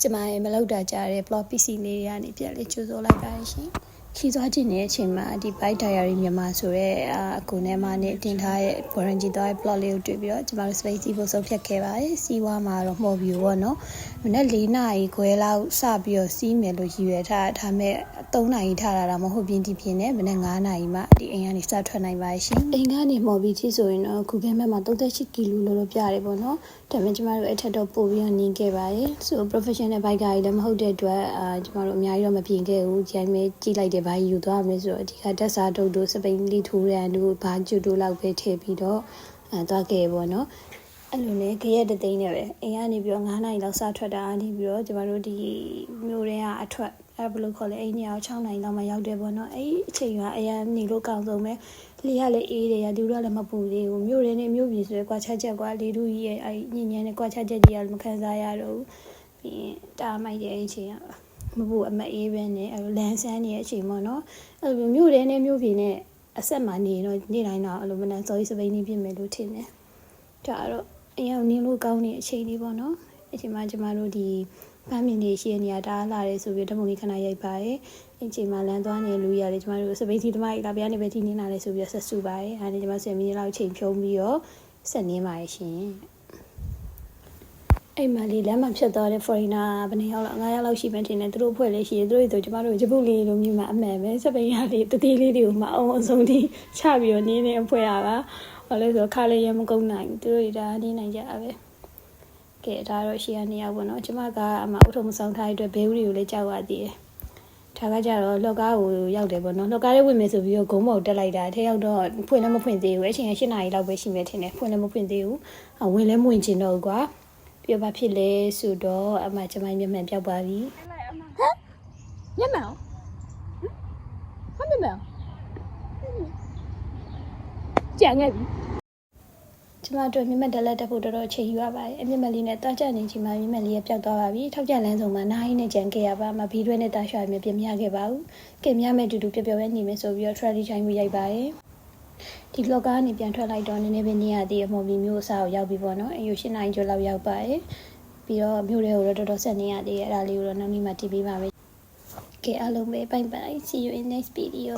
ကျမရဲ့မလောက်တာကြတဲ့ blog PC လေးတွေကနေပြန်လေးကြိုးစိုးလိုက်ပါရှင်ခီးသွားခြင်းတဲ့အချိန်မှာဒီ Bike Diary မြန်မာဆိုတဲ့အကူနဲ့မနဲ့တင်ထားတဲ့ quarantine သွားတဲ့ blog လေးကိုတွေ့ပြီးတော့ကျမတို့ space စီးဖို့ဆုံးဖြတ်ခဲ့ပါတယ်စီးဝါးမှာတော့မှော်ပြီးပေါ့နော်မနေ့4နာရီခွဲလောက်စပြီးတော့စီးမယ်လို့ရည်ရွယ်ထားဒါမဲ့3နာရီထားတာမဟုတ်ပြင်းပြင်းနဲ့မနေ့9နာရီမှဒီအိမ်ကနေစထွက်နိုင်ပါရှင်အိမ်ကနေမှော်ပြီးချစ်ဆိုရင်တော့ Google Map မှာ38ကီလိုလို့ပြရတယ်ပေါ့နော်ဒါပေမဲ့ကျမတို့အထက်တော့ပို့ပြီးတော့နင်းခဲ့ပါတယ်ဆို professional bike ကြီးလည်းမဟုတ်တဲ့အတွက်ကျမတို့အများကြီးတော့မပြင်ခဲ့ဘူးကြိုင်မဲကြည့်လိုက်တဲ့ဘာကြီးယူသွားမယ်ဆိုတော့အဓိကတက်စားတုပ်တို့စပိန်လီထိုးရန်တို့ဘာကျူတို့လောက်ပဲထည့်ပြီးတော့သွားခဲ့ပေါ့နော်အဲ့လိုနဲ့ကြရက်တသိန်းနဲ့ပဲအိမ်ကနေပြီးတော့9နာရီလောက်စထွက်တာနေပြီးတော့ကျမတို့ဒီမြို့ထဲကအထွက်အဲ့ဘယ်လိုခေါ်လဲအိမ်ညောင်6နာရီလောက်မှရောက်တယ်ပေါ့နော်အဲ့အချိန်ကအရန်နေလို့ကောင်းဆုံးပဲလေကလည်းအေးတယ်ရဒီလိုလည်းမပူသေးဘူးမြို့ရင်းနဲ့မြို့ပြည်ဆိုရယ်ကွာချက်ကွာလေတူကြီးရဲ့အဲ့ညဉ့်ညံနဲ့ကွာချက်ကြီးကလည်းမခံစားရတော့ဘူးပြီးရင်တားမိုက်တဲ့အချိန်ကမပူအမအေးပဲနဲ့အဲ့လိုလမ်းဆန်းနေတဲ့အချိန်ပေါ့နော်အဲ့လိုမြို့ထဲနဲ့မြို့ပြည်နဲ့အဆက်မှနေတော့နေ့တိုင်းတော့အဲ့လိုမနက်စောကြီးစပိန်နေပြင်မယ်လို့ထင်တယ်ဒါတော့အရင်နင်းလို့ကောင်းတဲ့အချိန်လေးပေါ့နော်အချိန်မှကျမတို့ဒီဖမ်းမြင်နေရှိနေရတာလာတယ်ဆိုပြီးဓမ္မကြီးခဏရိုက်ပါတယ်အချိန်မှလမ်းသွားနေလူရတယ်ကျမတို့စပိန်စီသမားကြီးလာပြနေပဲထိနေလာတယ်ဆိုပြီးဆက်စုပါတယ်အဲ့ဒါကျမ10မိနစ်လောက်ချိန်ဖြုံးပြီးတော့ဆက်နေပါရဲ့ရှင်အိမ်မလေးလမ်းမှာဖြတ်သွားတဲ့ foreigner ဘယ်နှစ်ယောက်လောက်9ယောက်လောက်ရှိမှထင်တယ်သူတို့အဖွဲ့လေးရှိတယ်သူတို့ဆိုကျမတို့ဂျပူလေးလိုမျိုးမှအမှန်ပဲစပိန်ရလေးတတိလေးတွေကိုမှအောင်အဆုံးထိချပြီးတော့နင်းနေအဖွဲ့ရပါဘာလို့ဆိုခါလေးရမကုန်နိုင်သူတို့ဒါနေနိုင်ကြတာပဲကဲဒါတော့ရှေ့ကနေရောက်ပေါ့နော်ကျမကအမအုတ်ထုံမဆောင်ထားတဲ့အတွက်ဘဲဦးတွေကိုလည်းကြောက်ရသေးတယ်ဒါကကြတော့လော့ကားကိုရောက်တယ်ပေါ့နော်လော့ကားလေးဝင်မယ်ဆိုပြီးတော့ဂုံးမော်တက်လိုက်တာထဲရောက်တော့ဖွင့်လည်းမဖွင့်သေးဘူးအချိန်က8နာရီလောက်ပဲရှိမယ်ထင်တယ်ဖွင့်လည်းမဖွင့်သေးဘူးဝင်လည်းမဝင်ချင်တော့ဘူးကွာပြဘာဖြစ်လဲဆိုတော့အမကျမမျက်မှန်ပြောက်ပါပြီဟမ်မျက်မှန်ဟာမျက်မှန်ကြံခဲ့ပြီကျမတို့မျက်မှန်တက်လက်တက်ဖို့တော်တော်ချိန်ယူရပါတယ်အမျက်မှန်လေးနဲ့တားကြနေချိန်မှာမျက်မှန်လေးရပျောက်သွားပါပြီထောက်ကြလန်းဆုံးမှာနားရင်းနဲ့ကြံခဲ့ရပါမဘီးတွဲနဲ့တားရွှာမြပြင်မရခဲ့ပါဘူးကဲမြမယ်တူတူပျော်ပျော်ပဲနေမယ်ဆိုပြီးတော့ training ချိုင်းမှုရိုက်ပါတယ်ဒီလော့ကားကနေပြန်ထွက်လိုက်တော့နည်းနည်းပဲနေရသေးအမော်ဘီမျိုးအစားကိုရောက်ပြီပေါ့နော်အယူ8နိုင်ကျော်လောက်ရောက်ပါတယ်ပြီးတော့မြို့တွေကိုတော့တော်တော်ဆက်နေရသေးတယ်အဲ့ဒါလေးကိုတော့နောက်နေ့မှတည်ပြီးပါမယ်ကဲအားလုံးပဲ bye bye see you in next video